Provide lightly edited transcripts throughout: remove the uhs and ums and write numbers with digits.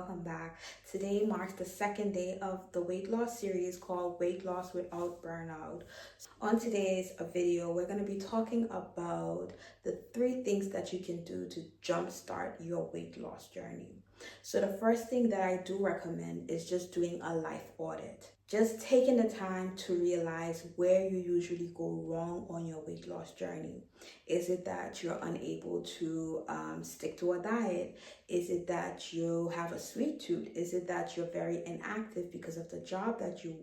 welcome back. Today marks the second day of the weight loss series called Weight Loss Without Burnout. On today's video, we're going to be talking about the 3 things that you can do to jumpstart your weight loss journey. So the first thing that I do recommend is just doing a life audit. Just taking the time to realize where you usually go wrong on your weight loss journey. Is it that you're unable to stick to a diet? Is it that you have a sweet tooth? Is it that you're very inactive because of the job that you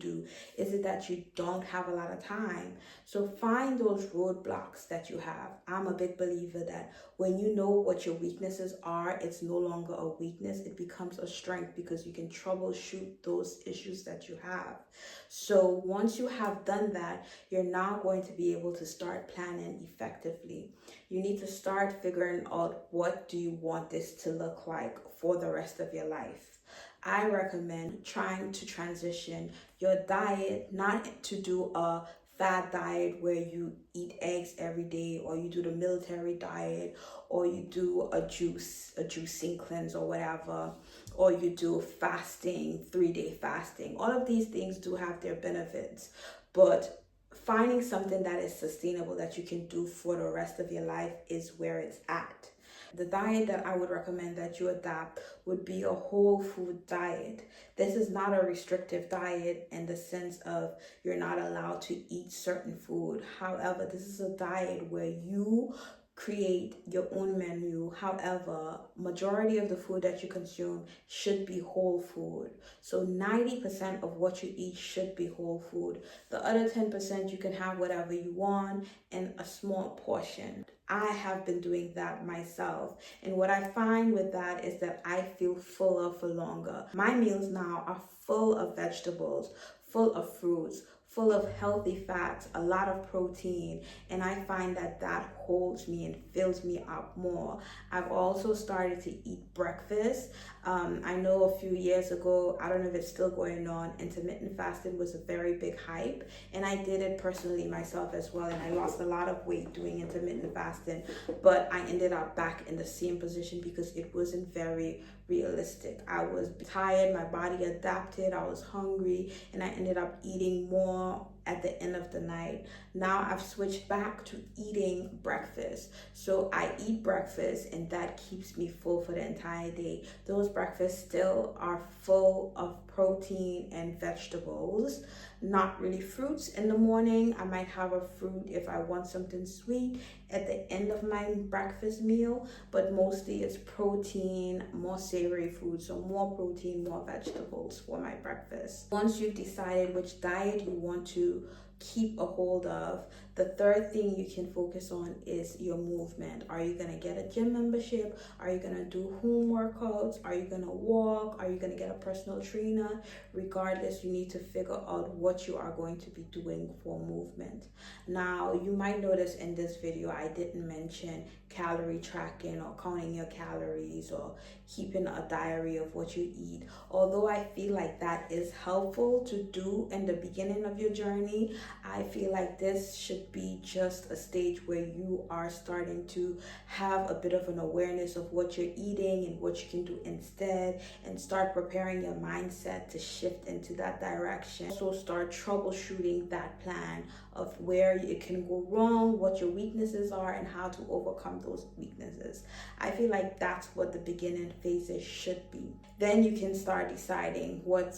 do? Is it that you don't have a lot of time? So find those roadblocks that you have. I'm a big believer that when you know what your weaknesses are, it's no longer a weakness, it becomes a strength because you can troubleshoot those issues that you have. So once you have done that, you're now going to be able to start planning effectively. You need to start figuring out, what do you want this to look like for the rest of your life? I recommend trying to transition your diet, not to do a fad diet where you eat eggs every day, or you do the military diet, or you do a juicing cleanse or whatever, or you do fasting, 3-day fasting. All of these things do have their benefits, but finding something that is sustainable that you can do for the rest of your life is where it's at. The diet that I would recommend that you adapt would be a whole food diet. This is not a restrictive diet in the sense of you're not allowed to eat certain food. However, this is a diet where you create your own menu. However, majority of the food that you consume should be whole food. So 90% of what you eat should be whole food. The other 10% you can have whatever you want in a small portion. I have been doing that myself, and what I find with that is that I feel fuller for longer. My meals now are full of vegetables, full of fruits, full of healthy fats, a lot of protein, and I find that that holds me and fills me up more. I've also started to eat breakfast. I know a few years ago, I don't know if it's still going on, intermittent fasting was a very big hype, and I did it personally myself as well, and I lost a lot of weight doing intermittent fasting, but I ended up back in the same position because it wasn't very realistic. I was tired, my body adapted, I was hungry, and I ended up eating more at the end of the night. Now I've switched back to eating breakfast. So I eat breakfast, and that keeps me full for the entire day. Those breakfasts still are full of protein and vegetables, not really fruits. In the morning, I might have a fruit if I want something sweet at the end of my breakfast meal, but mostly it's protein, more savory food, so more protein, more vegetables for my breakfast. Once you've decided which diet you want to keep a hold of, the third thing you can focus on is your movement. Are you gonna get a gym membership? Are you gonna do home workouts? Are you gonna walk? Are you gonna get a personal trainer? Regardless, you need to figure out what you are going to be doing for movement. Now, you might notice in this video I didn't mention calorie tracking or counting your calories or keeping a diary of what you eat. Although I feel like that is helpful to do in the beginning of your journey, I feel like this should be just a stage where you are starting to have a bit of an awareness of what you're eating and what you can do instead, and start preparing your mindset to shift into that direction. So start troubleshooting that plan of where it can go wrong, what your weaknesses are, and how to overcome those weaknesses. I feel like that's what the beginning phases should be. Then you can start deciding what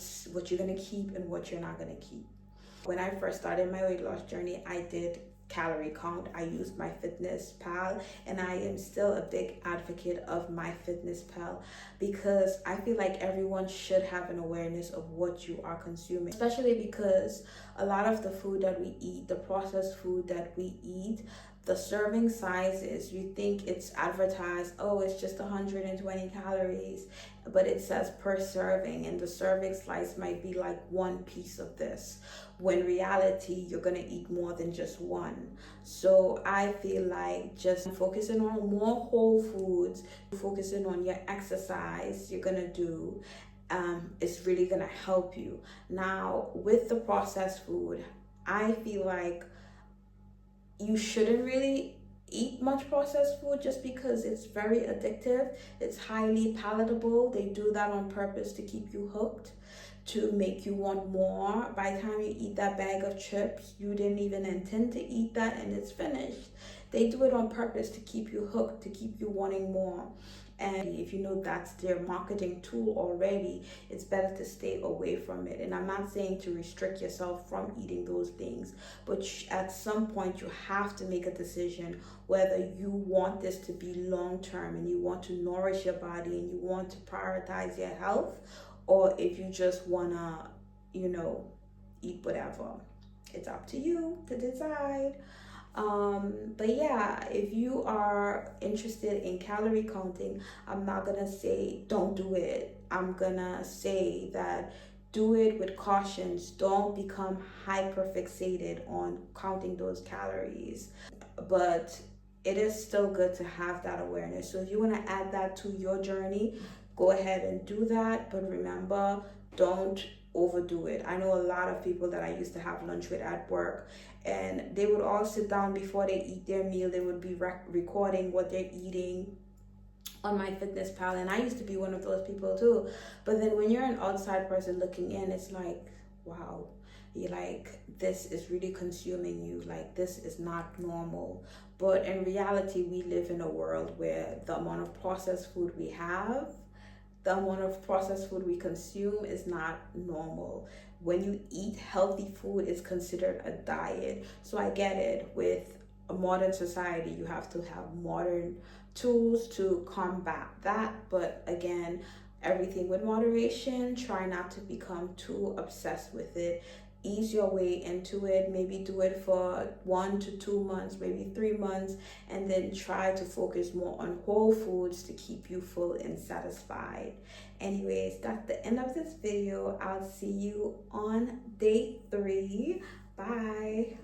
you're going to keep and what you're not going to keep. When I first started my weight loss journey, I did calorie count. I used MyFitnessPal, and I am still a big advocate of MyFitnessPal because I feel like everyone should have an awareness of what you are consuming, especially because a lot of the food that we eat, the processed food that we eat, the serving sizes, you think it's advertised, oh, it's just 120 calories, but it says per serving, and the serving slice might be like one piece of this, when reality you're gonna eat more than just one. So I feel like just focusing on more whole foods, focusing on your exercise you're gonna do, is really gonna help you. Now, with the processed food, I feel like you shouldn't really eat much processed food just because it's very addictive. It's highly palatable. They do that on purpose to keep you hooked, to make you want more. By the time you eat that bag of chips, you didn't even intend to eat that and it's finished. They do it on purpose to keep you hooked, to keep you wanting more. And if you know that's their marketing tool already, it's better to stay away from it. And I'm not saying to restrict yourself from eating those things, but at some point you have to make a decision whether you want this to be long term and you want to nourish your body and you want to prioritize your health, or if you just wanna, eat whatever. It's up to you to decide. But yeah, if you are interested in calorie counting, I'm not gonna say don't do it. I'm gonna say that do it with cautions. Don't become hyper fixated on counting those calories. But it is still good to have that awareness. So if you want to add that to your journey, go ahead and do that. But remember, don't overdo it. I know a lot of people that I used to have lunch with at work, and they would all sit down before they eat their meal. They would be recording what they're eating on my fitness pal, and I used to be one of those people too. But then when you're an outside person looking in, it's like, wow, you're like, this is really consuming you. Like, this is not normal. But in reality, we live in a world where the amount of processed food we have, the amount of processed food we consume is not normal. When you eat healthy food, it's considered a diet. So I get it. With a modern society, you have to have modern tools to combat that. But again, everything with moderation. Try not to become too obsessed with it. Ease your way into it. Maybe do it for 1 to 2 months, maybe 3 months, and then try to focus more on whole foods to keep you full and satisfied. Anyways, that's the end of this video. I'll see you on day 3. Bye.